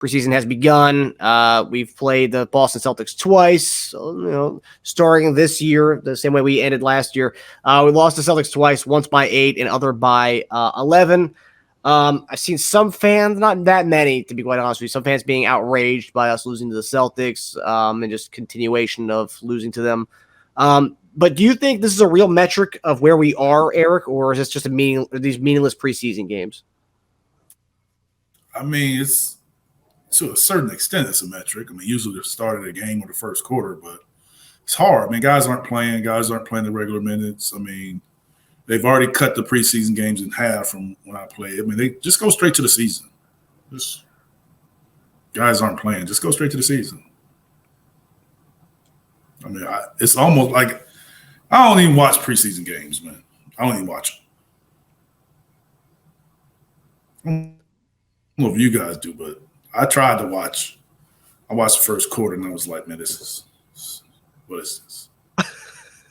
Preseason has begun. We've played the Boston Celtics twice, starting this year, the same way we ended last year. We lost the Celtics twice, once by 8 and other by 11. I've seen some fans, not that many, to be quite honest with you, some fans being outraged by us losing to the Celtics and just continuation of losing to them. But do you think this is a real metric of where we are, Eric, or is this just these meaningless preseason games? I mean, it's to a certain extent, it's a metric. I mean, usually the start of the game or the first quarter, but it's hard. I mean, guys aren't playing the regular minutes. I mean, they've already cut the preseason games in half from when I played. I mean, they just go straight to the season. Guys aren't playing. Just go straight to the season. I mean, it's almost like I don't even watch preseason games, man. I don't even watch them. I don't know if you guys do, but I tried to watch. I watched the first quarter, and I was like, man, what is this? I'd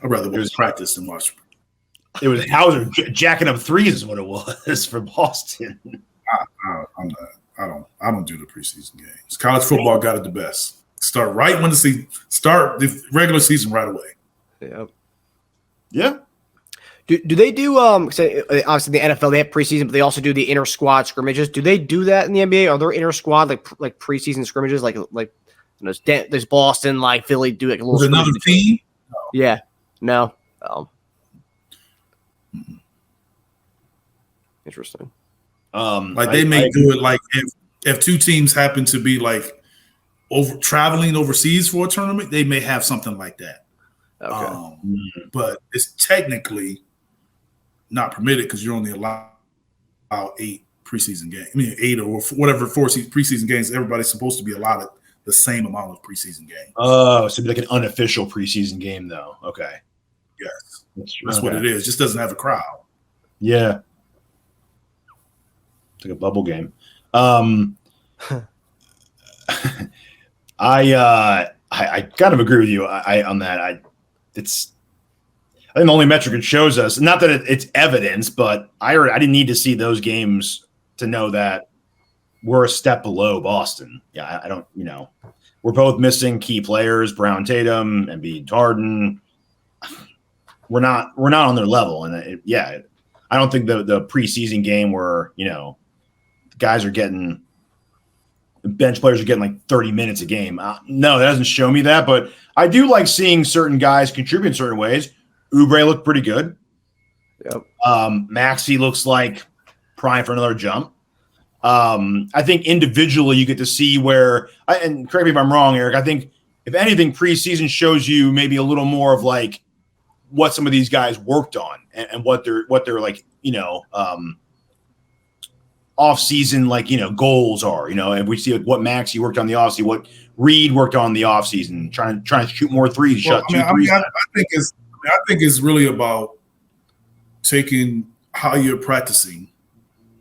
rather watch practice than watch. It was Hauser jacking up threes is what it was for Boston. I don't do the preseason games. College football got it the best. Start right when start the regular season right away. Yep. Yeah. Do they do obviously the NFL they have preseason, but they also do the inter squad scrimmages. Do they do that in the NBA? Are there inter squad like preseason scrimmages there's Boston, like Philly do like a little another team? No. Yeah. No. Interesting. They may do it like if two teams happen to be like traveling overseas for a tournament, they may have something like that. Okay. But it's technically not permitted because you're only allowed 8 preseason games. I mean, 8 or whatever 4 preseason games. Everybody's supposed to be allowed the same amount of preseason games. Oh, so it'd be like an unofficial preseason game, though. Okay. Yes, that's what it is. Just doesn't have a crowd. Yeah. It's like a bubble game. I kind of agree with you on that. I think the only metric it shows us, not that it's evidence, but I didn't need to see those games to know that we're a step below Boston. Yeah, I don't, we're both missing key players, Brown, Tatum, Embiid, Harden. We're not on their level, and I don't think the preseason game where guys are getting. Bench players are getting like 30 minutes a game. No, that doesn't show me that, but I do like seeing certain guys contribute in certain ways. Oubre looked pretty good. Yep. Maxey looks like prime for another jump. I think individually you get to see where, and correct me if I'm wrong, Eric, I think if anything, preseason shows you maybe a little more of like what some of these guys worked on and what they're like, off-season, goals are, and we see what Maxey worked on the offseason, what Reed worked on the offseason, trying to shoot more threes, shot 2 threes. I think it's really about taking how you're practicing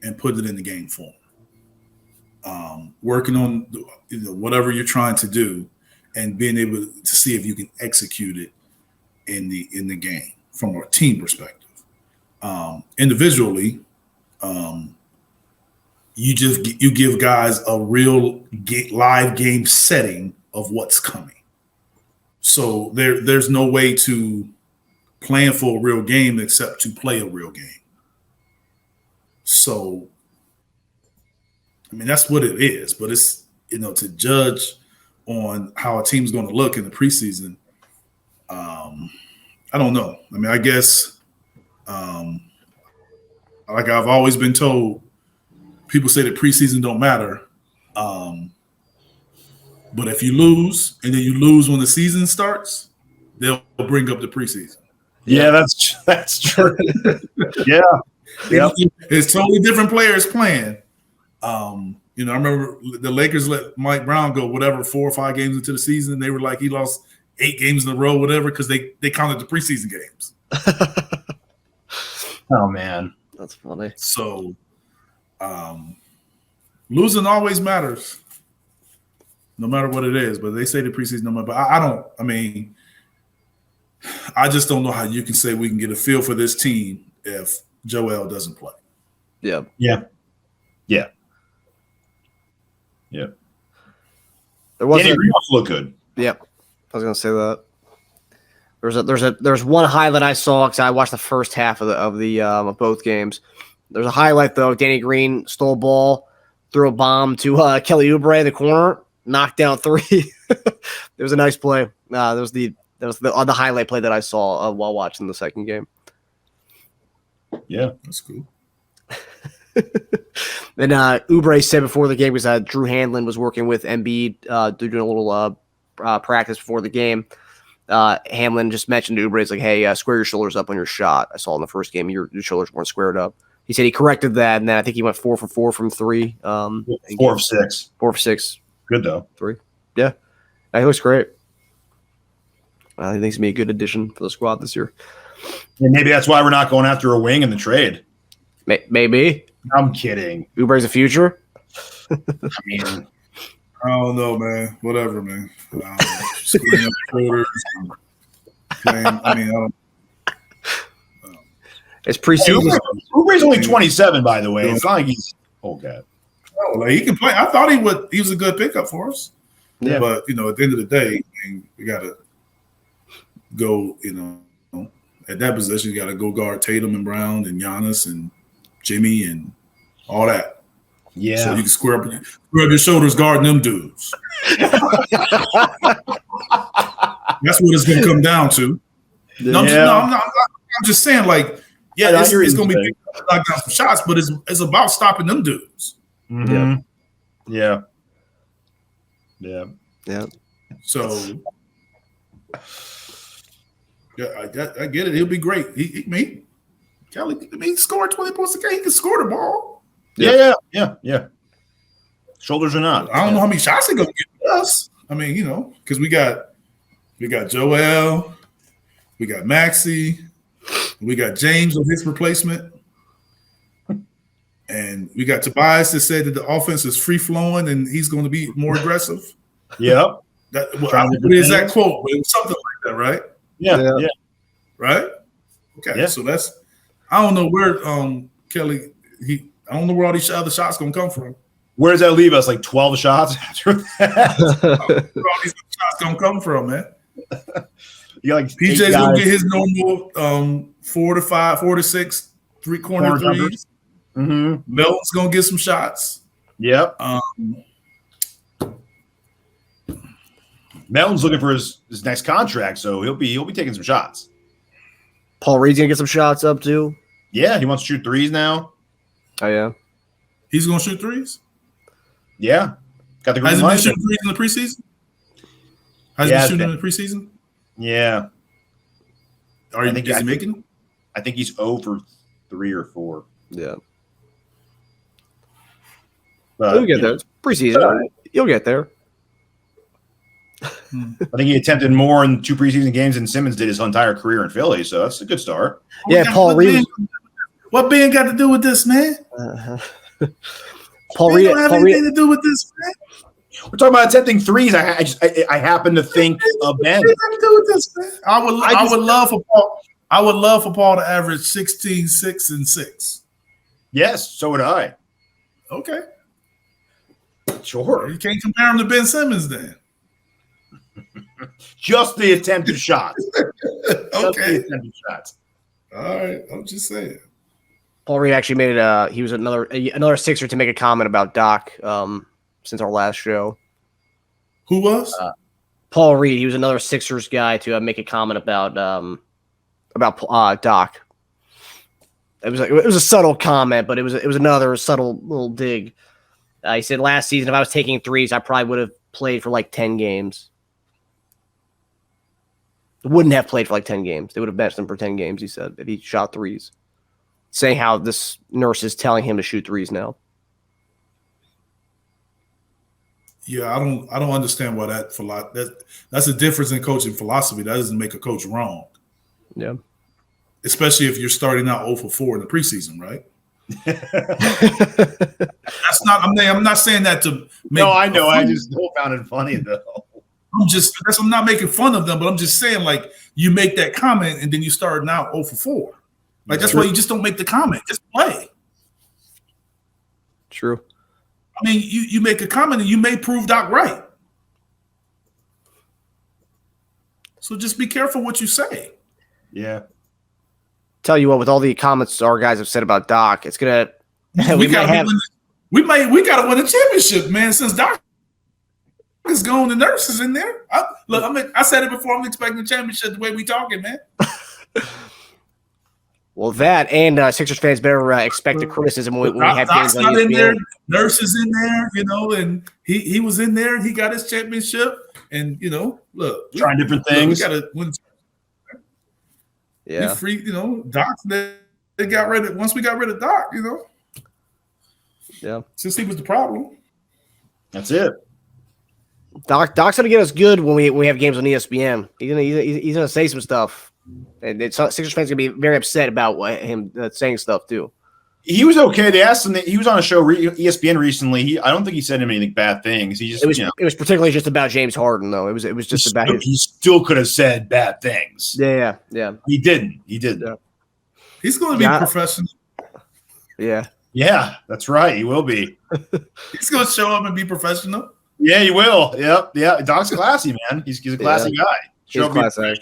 and putting it in the game form. Working on whatever you're trying to do and being able to see if you can execute it in the game from a team perspective. Individually, you give guys a real live game setting of what's coming. So there's no way to plan for a real game except to play a real game. So, I mean, that's what it is. But it's, to judge on how a team's going to look in the preseason, I don't know. I mean, I guess, like I've always been told, people say that preseason don't matter. But if you lose and then you lose when the season starts, they'll bring up the preseason. Yeah, that's true. Yeah. Yep. It's totally different players playing. I remember the Lakers let Mike Brown go 4 or 5 games into the season. They were like, he lost 8 games in a row, because they counted the preseason games. Oh, man. That's funny. So losing always matters, no matter what it is. But they say the preseason no matter. But I just don't know how you can say we can get a feel for this team if Joel doesn't play. Yeah. Yeah. Yeah. Yeah. There was Danny Green also looked good. Yep, I was gonna say that. There's one highlight I saw because I watched the first half of both games. There's a highlight though. Danny Green stole a ball, threw a bomb to Kelly Oubre in the corner, knocked down 3. It was a nice play. That was the highlight play that I saw while watching the second game. Yeah, that's cool. And Oubre said before the game because Drew Hanlon was working with Embiid, doing a little practice before the game. Hanlon just mentioned to Oubre, it's like, hey, square your shoulders up on your shot. I saw in the first game your shoulders weren't squared up. He said he corrected that, and then I think he went 4 for 4 from 3. 4 of 6. 4 for 6. Good though. 3. Yeah, he looks great. I think he's gonna be a good addition for the squad this year. And maybe that's why we're not going after a wing in the trade. Maybe. I'm kidding. Oubre's a future. I mean, I don't know, man. Whatever, man. Squaring up shoulders and playing. I mean, I don't. It's preseason. Oubre's only 27, by the way. It's not like he's old guy. No, like he can play. I thought he would. He was a good pickup for us. Yeah. But at the end of the day, I mean, we got to go. At that position, you got to go guard Tatum and Brown and Giannis and Jimmy and all that. Yeah. So you can square up your shoulders guarding them dudes. That's what it's going to come down to. No, I'm just saying, like, it's going to be big to knock down some shots, but it's about stopping them dudes. Mm-hmm. Yeah. So, yeah, I get it. He'll be great. Kelly, he scored 20 points a game. He can score the ball. Yeah. Shoulders or not. I don't know how many shots he's going to get us. I mean, because we got Joel, we got Maxey, we got James on his replacement, and we got Tobias that said that the offense is free flowing and he's going to be more aggressive. Yep. I don't know the exact quote, but it was something like that, right? Yeah. Right? Okay. Yeah. So I don't know where Kelly I don't know where all these other shots gonna come from. Where does that leave us? Like 12 shots after that? Where all these shots gonna come from, man? You got like PJ's gonna get his normal 4 to 6 3-corner threes. Mm-hmm. Melton's gonna get some shots. Yep. Melton's looking for his next contract, so he'll be taking some shots. Paul Reed's gonna get some shots up too. Yeah, he wants to shoot threes now. Oh yeah, he's gonna shoot threes. Yeah, got the green Has he light. been shooting threes in the preseason? Has he been shooting in the preseason? Yeah. Is he making them? I think he's 0 for 3 or 4. Yeah. But, You'll get there. It's preseason. You'll get there. I think he attempted more in 2 preseason games than Simmons did his entire career in Philly, so that's a good start. Yeah, Paul Reed. What Ben got to do with this, man? Paul Reed don't have anything to do with this, man. We're talking about attempting threes. I happen to think of Ben. What got to do with this, man? I would love for Paul to average 16, 6, and 6. Yes, so would I. Okay. Sure. You can't compare him to Ben Simmons then. Just the attempted shots. Okay. The attempted shots. All right. I'm just saying. Paul Reed actually made it. He was another Sixer to make a comment about Doc since our last show. Who was? Paul Reed. He was another Sixers guy to make a comment about Doc. It was a subtle comment, but it was another subtle little dig. He said last season, if I was taking threes, I probably would have played for like 10 games. Wouldn't have played for like 10 games. They would have benched him for 10 games, he said, if he shot threes. Saying how this nurse is telling him to shoot threes now. Yeah, I don't understand why that's a difference in coaching philosophy. That doesn't make a coach wrong. Yeah. Especially if you're starting out 0 for 4 in the preseason, right? That's not. I'm not saying that to make. No, I know. I just found it funny though. I'm not making fun of them, but I'm just saying, like, you make that comment and then you start out 0 for 4. Like, that's why you just don't make the comment. Just play. True. I mean, you make a comment and you may prove Doc right. So just be careful what you say. Yeah. Tell you what, with all the comments our guys have said about Doc, it's gonna we got to win the championship, man. Since Doc is gone, the nurse is in there. I said it before. I'm expecting the championship the way we talking, man. Well, that and Sixers fans better expect the criticism when we have Doc's games on not ESPN. in there. Nurse is in there, and he was in there. He got his championship, and look, trying different things. We got to win. Yeah, we free. Doc. They got rid of once we got rid of Doc. Yeah, since he was the problem. That's it. Doc's gonna get us good when we have games on ESPN. He's gonna say some stuff, and Sixers fans gonna be very upset about him saying stuff too. He was okay. They asked him. He was on a show ESPN recently. I don't think he said anything bad things. He just it was particularly just about James Harden though. It was just about his. He still could have said bad things. Yeah. He didn't. He didn't. Yeah. He's going to be professional. Yeah. Yeah, that's right. He will be. He's going to show up and be professional. Yeah, he will. Yep. Yeah. Doc's classy, man. He's a classy guy. He's classy.